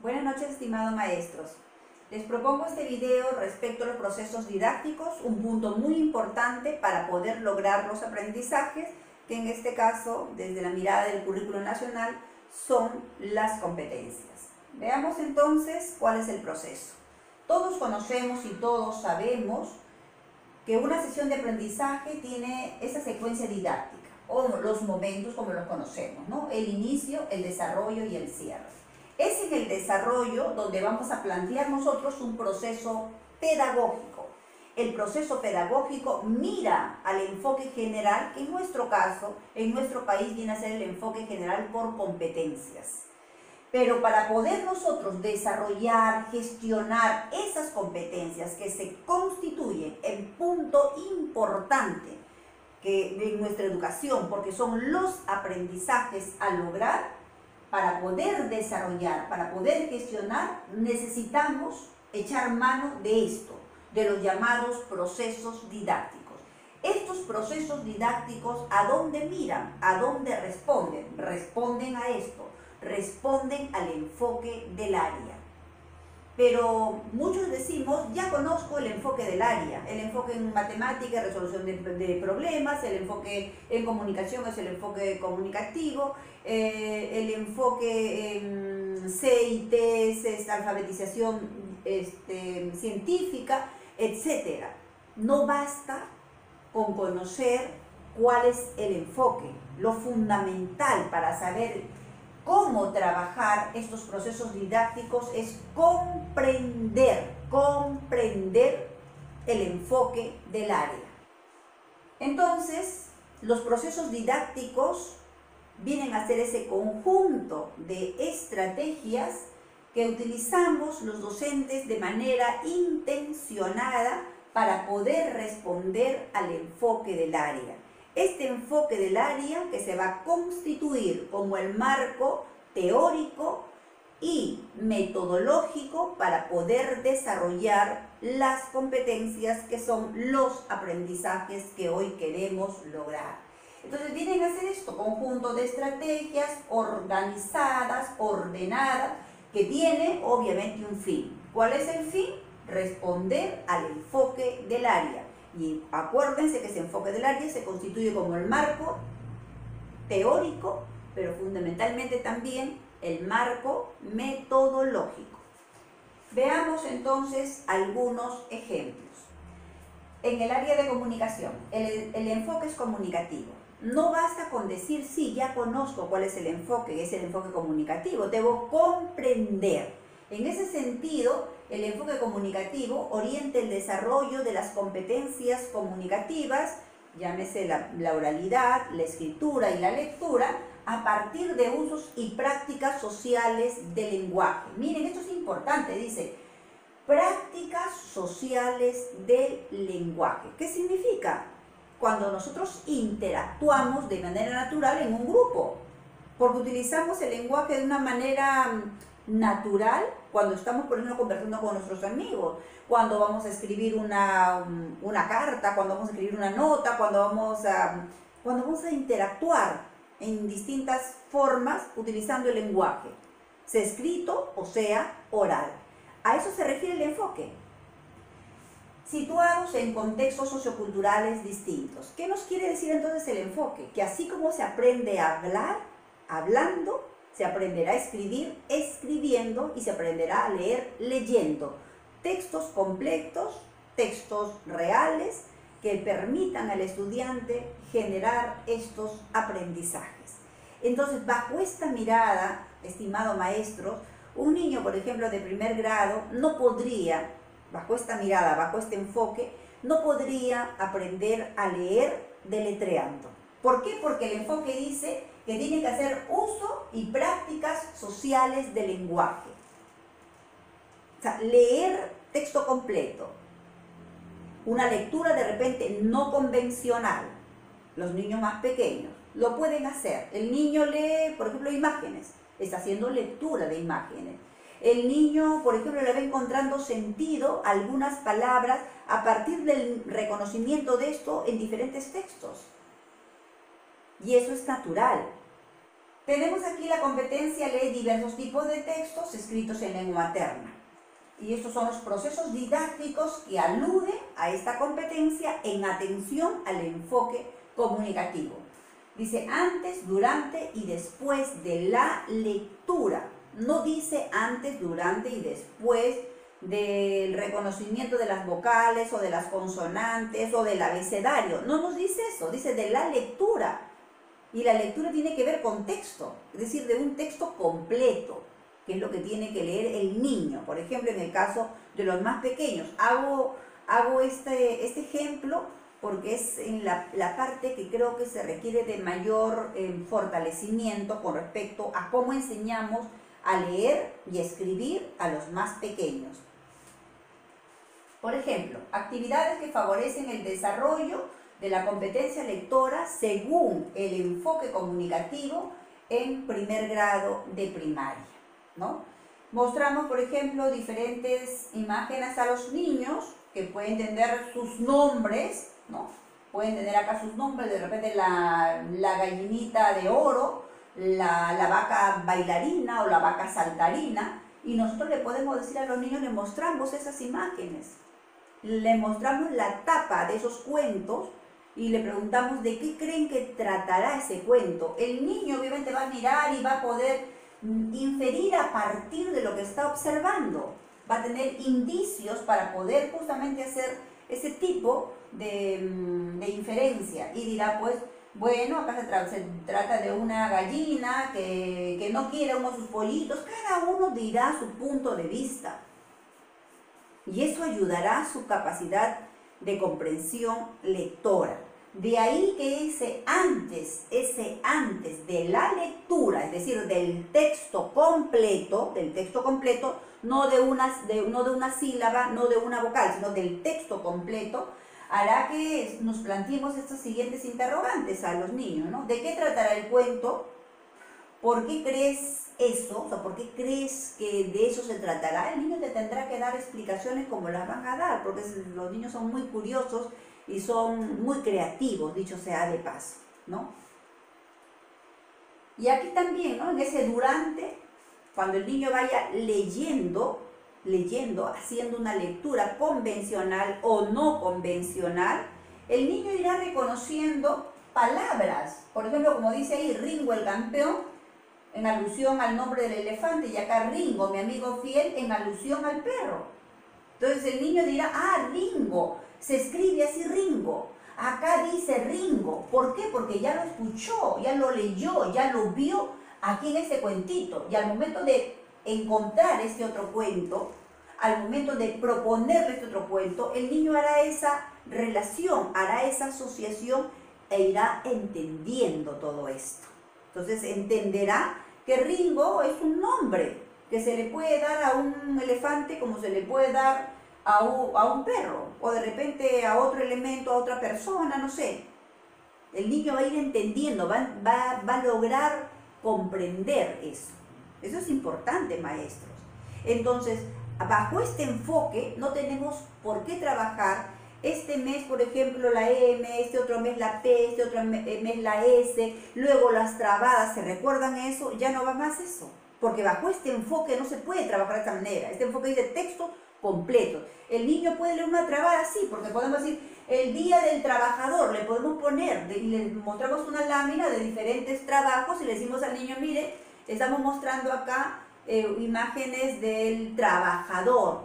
Buenas noches, estimados maestros. Les propongo este video respecto a los procesos didácticos, un punto muy importante para poder lograr los aprendizajes, que en este caso, desde la mirada del currículo nacional, son las competencias. Veamos entonces cuál es el proceso. Todos conocemos y todos sabemos que una sesión de aprendizaje tiene esa secuencia didáctica, o los momentos como los conocemos, ¿no? El inicio, el desarrollo y el cierre. Es en el desarrollo donde vamos a plantear nosotros un proceso pedagógico. El proceso pedagógico mira al enfoque general, que en nuestro caso, en nuestro país viene a ser el enfoque general por competencias. Pero para poder nosotros desarrollar, gestionar esas competencias que se constituyen en punto importante en nuestra educación, porque son los aprendizajes a lograr, para poder desarrollar, para poder gestionar, necesitamos echar mano de esto, de los llamados procesos didácticos. Estos procesos didácticos, ¿a dónde miran? ¿A dónde responden? Responden a esto, responden al enfoque del área. Pero muchos decimos, ya conozco el enfoque del área, el enfoque en matemática, resolución de problemas, el enfoque en comunicación es el enfoque comunicativo, el enfoque en CIT es alfabetización científica, etc. No basta con conocer cuál es el enfoque, lo fundamental para saber cómo trabajar estos procesos didácticos es comprender el enfoque del área. Entonces, los procesos didácticos vienen a ser ese conjunto de estrategias que utilizamos los docentes de manera intencionada para poder responder al enfoque del área. Este enfoque del área que se va a constituir como el marco teórico y metodológico para poder desarrollar las competencias que son los aprendizajes que hoy queremos lograr. Entonces vienen a hacer esto, conjunto de estrategias organizadas, ordenadas, que tiene obviamente un fin. ¿Cuál es el fin? Responder al enfoque del área. Y acuérdense que ese enfoque del área se constituye como el marco teórico, pero fundamentalmente también el marco metodológico. Veamos entonces algunos ejemplos. En el área de comunicación, el enfoque es comunicativo. No basta con decir, sí, ya conozco cuál es el enfoque comunicativo, debo comprender. En ese sentido, el enfoque comunicativo orienta el desarrollo de las competencias comunicativas, llámese la oralidad, la escritura y la lectura, a partir de usos y prácticas sociales del lenguaje. Miren, esto es importante, dice, prácticas sociales del lenguaje. ¿Qué significa? Cuando nosotros interactuamos de manera natural en un grupo, porque utilizamos el lenguaje de una manera natural cuando estamos, por ejemplo, conversando con nuestros amigos, cuando vamos a escribir una carta, cuando vamos a escribir una nota, cuando vamos a interactuar en distintas formas utilizando el lenguaje, sea escrito o sea oral. A eso se refiere el enfoque. Situados en contextos socioculturales distintos. ¿Qué nos quiere decir entonces el enfoque? Que así como se aprende a hablar, hablando, se aprenderá a escribir escribiendo y se aprenderá a leer leyendo. Textos completos, textos reales que permitan al estudiante generar estos aprendizajes. Entonces, bajo esta mirada, estimado maestro, un niño, por ejemplo, de primer grado no podría, bajo esta mirada, bajo este enfoque, no podría aprender a leer deletreando. ¿Por qué? Porque el enfoque dice que tiene que hacer uso y prácticas sociales del lenguaje. O sea, leer texto completo. Una lectura de repente no convencional. Los niños más pequeños lo pueden hacer. El niño lee, por ejemplo, imágenes. Está haciendo lectura de imágenes. El niño, por ejemplo, le va encontrando sentido a algunas palabras a partir del reconocimiento de esto en diferentes textos. Y eso es natural. Tenemos aquí la competencia lee diversos tipos de textos escritos en lengua materna. Y estos son los procesos didácticos que aluden a esta competencia en atención al enfoque comunicativo. Dice antes, durante y después de la lectura. No dice antes, durante y después del reconocimiento de las vocales o de las consonantes o del abecedario. No nos dice eso, dice de la lectura. Y la lectura tiene que ver con texto, es decir, de un texto completo, que es lo que tiene que leer el niño. Por ejemplo, en el caso de los más pequeños, hago este ejemplo porque es en la parte que creo que se requiere de mayor fortalecimiento con respecto a cómo enseñamos a leer y escribir a los más pequeños. Por ejemplo, actividades que favorecen el desarrollo de la competencia lectora según el enfoque comunicativo en primer grado de primaria, ¿no? Mostramos, por ejemplo, diferentes imágenes a los niños que pueden tener sus nombres, ¿no? Pueden tener acá sus nombres, de repente la gallinita de oro, la vaca bailarina o la vaca saltarina, y nosotros le podemos decir a los niños, le mostramos esas imágenes, le mostramos la tapa de esos cuentos y le preguntamos de qué creen que tratará ese cuento. El niño obviamente va a mirar y va a poder inferir a partir de lo que está observando. Va a tener indicios para poder justamente hacer ese tipo de inferencia. Y dirá, pues, bueno, acá se trata de una gallina que no quiere uno de sus pollitos. Cada uno dirá su punto de vista. Y eso ayudará a su capacidad de comprensión lectora. De ahí que ese antes de la lectura, es decir, del texto completo, no de una sílaba, no de una vocal, sino del texto completo, hará que nos planteemos estas siguientes interrogantes a los niños, ¿no? ¿De qué tratará el cuento? ¿Por qué crees eso? O sea, ¿por qué crees que de eso se tratará? El niño te tendrá que dar explicaciones como las van a dar, porque los niños son muy curiosos y son muy creativos, dicho sea de paso, ¿no? Y aquí también, ¿no? En ese durante, cuando el niño vaya leyendo, haciendo una lectura convencional o no convencional, el niño irá reconociendo palabras. Por ejemplo, como dice ahí, Ringo el campeón, en alusión al nombre del elefante, y acá Ringo, mi amigo fiel, en alusión al perro. Entonces el niño dirá, ah, Ringo, se escribe así Ringo, acá dice Ringo. ¿Por qué? Porque ya lo escuchó, ya lo leyó, ya lo vio aquí en este cuentito. Y al momento de encontrar este otro cuento, al momento de proponerle este otro cuento, el niño hará esa relación, hará esa asociación e irá entendiendo todo esto. Entonces entenderá que Ringo es un nombre que se le puede dar a un elefante como se le puede dar a un perro, o de repente a otro elemento, a otra persona, no sé. El niño va a ir entendiendo, va a lograr comprender eso. Eso es importante, maestros. Entonces, bajo este enfoque no tenemos por qué trabajar este mes, por ejemplo, la M, este otro mes la P, este otro mes la S, luego las trabadas. ¿Se recuerdan eso? Ya no va más eso, porque bajo este enfoque no se puede trabajar de esta manera. Este enfoque dice texto completo. El niño puede leer una trabada, sí, porque podemos decir el día del trabajador, le podemos poner, y le mostramos una lámina de diferentes trabajos y le decimos al niño, mire, estamos mostrando acá imágenes del trabajador.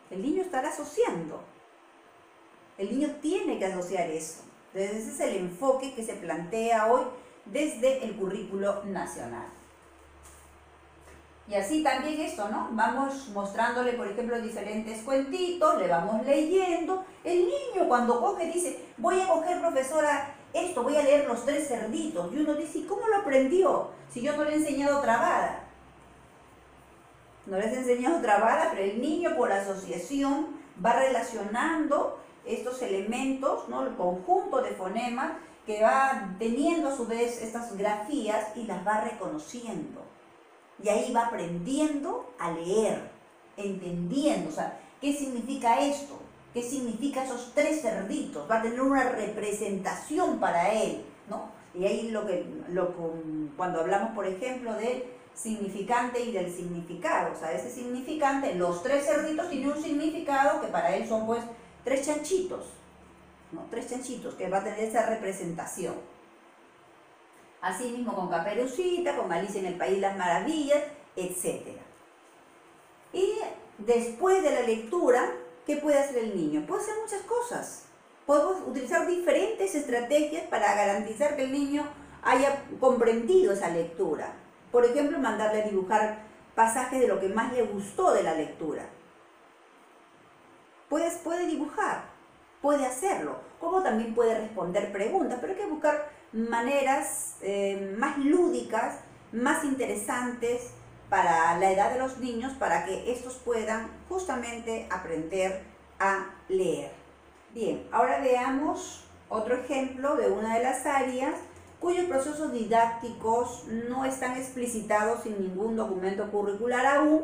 El niño estará asociando. El niño tiene que asociar eso. Entonces ese es el enfoque que se plantea hoy desde el currículo nacional. Y así también esto, ¿no? Vamos mostrándole, por ejemplo, diferentes cuentitos, le vamos leyendo. El niño cuando coge dice, voy a coger, profesora, esto, voy a leer Los Tres Cerditos. Y uno dice, ¿y cómo lo aprendió? Si yo no le he enseñado trabada. No les he enseñado trabada, pero el niño por asociación va relacionando estos elementos, ¿no? El conjunto de fonemas que va teniendo a su vez estas grafías y las va reconociendo. Y ahí va aprendiendo a leer, entendiendo, o sea, ¿qué significa esto? ¿Qué significa esos tres cerditos? Va a tener una representación para él, ¿no? Y ahí cuando hablamos, por ejemplo, del significante y del significado, o sea, ese significante, los 3 cerditos tienen un significado que para él son pues 3 chanchitos, ¿no? 3 chanchitos, que va a tener esa representación. Así mismo con Caperucita, con Alicia en el País de las Maravillas, etc. Y después de la lectura, ¿qué puede hacer el niño? Puede hacer muchas cosas. Podemos utilizar diferentes estrategias para garantizar que el niño haya comprendido esa lectura. Por ejemplo, mandarle a dibujar pasajes de lo que más le gustó de la lectura. Puede dibujar, puede hacerlo, como también puede responder preguntas, pero hay que buscar maneras más lúdicas, más interesantes para la edad de los niños, para que estos puedan justamente aprender a leer. Bien, ahora veamos otro ejemplo de una de las áreas cuyos procesos didácticos no están explicitados en ningún documento curricular aún,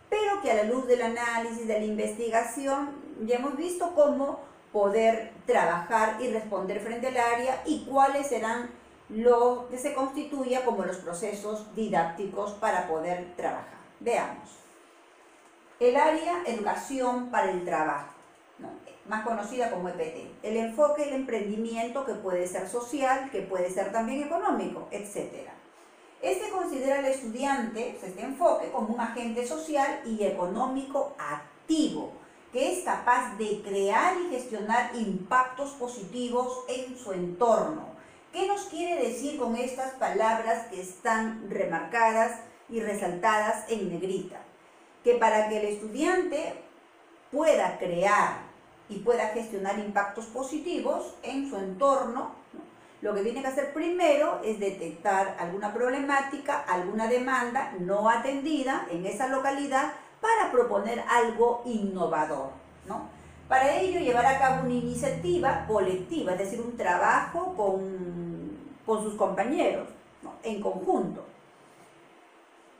pero que a la luz del análisis, de la investigación, ya hemos visto cómo poder trabajar y responder frente al área y cuáles serán lo que se constituya como los procesos didácticos para poder trabajar. Veamos. El área Educación para el Trabajo, ¿no? Más conocida como EPT. El enfoque, el emprendimiento, que puede ser social, que puede ser también económico, etc. Este considera al estudiante, este enfoque, como un agente social y económico activo, que es capaz de crear y gestionar impactos positivos en su entorno. ¿Qué nos quiere decir con estas palabras que están remarcadas y resaltadas en negrita? Que para que el estudiante pueda crear y pueda gestionar impactos positivos en su entorno, ¿no? Lo que tiene que hacer primero es detectar alguna problemática, alguna demanda no atendida en esa localidad para proponer algo innovador, ¿no? Para ello, llevar a cabo una iniciativa colectiva, es decir, un trabajo con sus compañeros, ¿no? En conjunto,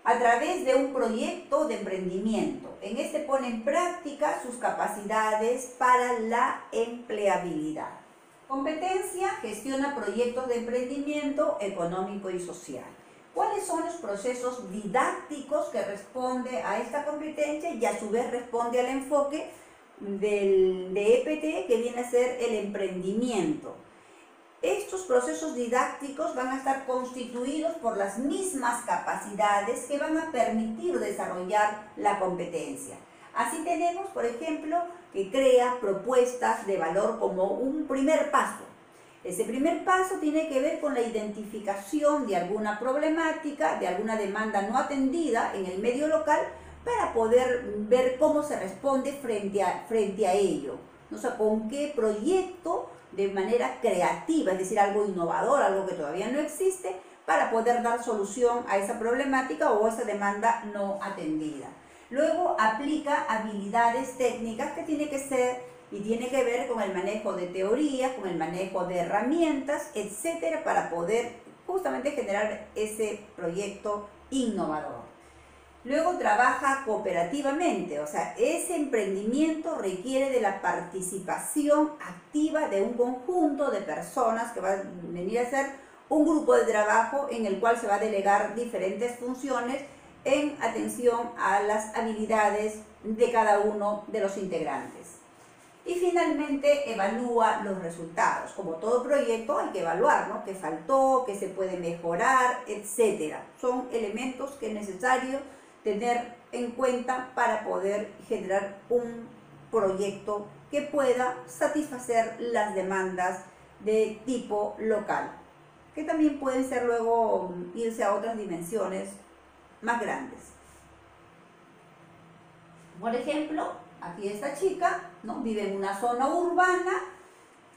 a través de un proyecto de emprendimiento. En este pone en práctica sus capacidades para la empleabilidad. Competencia, gestiona proyectos de emprendimiento económico y social. ¿Cuáles son los procesos didácticos que responde a esta competencia y a su vez responde al enfoque de EPT, que viene a ser el emprendimiento? Estos procesos didácticos van a estar constituidos por las mismas capacidades que van a permitir desarrollar la competencia. Así tenemos, por ejemplo, que crea propuestas de valor como un primer paso. Ese primer paso tiene que ver con la identificación de alguna problemática, de alguna demanda no atendida en el medio local, para poder ver cómo se responde frente a ello. O sea, con qué proyecto de manera creativa, es decir, algo innovador, algo que todavía no existe, para poder dar solución a esa problemática o a esa demanda no atendida. Luego aplica habilidades técnicas que tiene que ser y tiene que ver con el manejo de teorías, con el manejo de herramientas, etcétera, para poder justamente generar ese proyecto innovador. Luego trabaja cooperativamente, o sea, ese emprendimiento requiere de la participación activa de un conjunto de personas que va a venir a ser un grupo de trabajo en el cual se va a delegar diferentes funciones en atención a las habilidades de cada uno de los integrantes. Y finalmente evalúa los resultados. Como todo proyecto hay que evaluar, ¿no? ¿Qué faltó? ¿Qué se puede mejorar? Etcétera. Son elementos que es necesario tener en cuenta para poder generar un proyecto que pueda satisfacer las demandas de tipo local, que también pueden ser luego irse a otras dimensiones más grandes. Por ejemplo, aquí esta chica, ¿no? Vive en una zona urbana,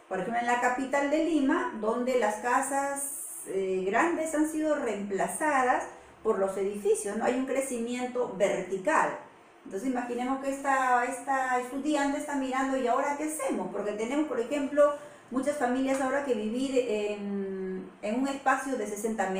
por ejemplo en la capital de Lima, donde las casas grandes han sido reemplazadas por los edificios, ¿no? Hay un crecimiento vertical. Entonces imaginemos que esta estudiante está mirando, ¿y ahora qué hacemos? Porque tenemos, por ejemplo, muchas familias ahora que vivir en un espacio de 60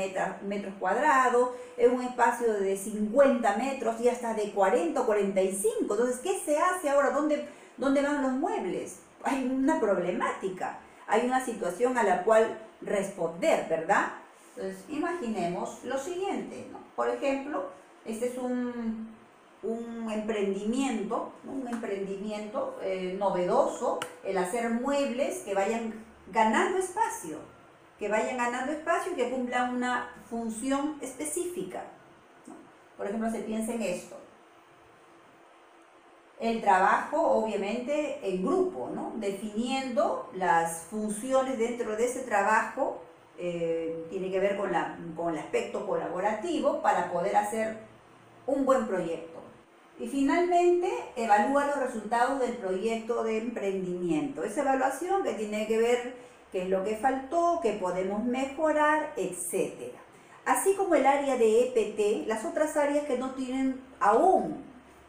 metros cuadrados, en un espacio de 50 metros y hasta de 40 o 45. Entonces, ¿qué se hace ahora? ¿Dónde van los muebles? Hay una problemática, hay una situación a la cual responder, ¿verdad? Entonces, imaginemos lo siguiente, ¿no? Por ejemplo, este es un emprendimiento, ¿no? Un emprendimiento novedoso, el hacer muebles que vayan ganando espacio, y que cumplan una función específica, ¿no? Por ejemplo, se piensa en esto. El trabajo, obviamente, en grupo, ¿no? Definiendo las funciones dentro de ese trabajo, tiene que ver con el aspecto colaborativo para poder hacer un buen proyecto. Y finalmente, evalúa los resultados del proyecto de emprendimiento. Esa evaluación que tiene que ver qué es lo que faltó, qué podemos mejorar, etc. Así como el área de EPT, las otras áreas que no tienen aún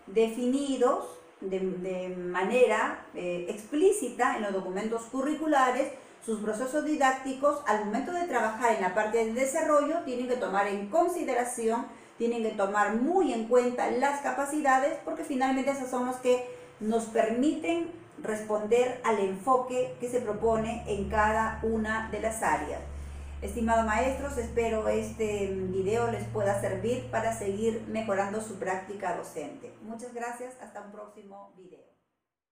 definidos de manera explícita en los documentos curriculares sus procesos didácticos, al momento de trabajar en la parte del desarrollo, tienen que tomar en consideración, tienen que tomar muy en cuenta las capacidades, porque finalmente esas son las que nos permiten responder al enfoque que se propone en cada una de las áreas. Estimados maestros, espero este video les pueda servir para seguir mejorando su práctica docente. Muchas gracias, hasta un próximo video.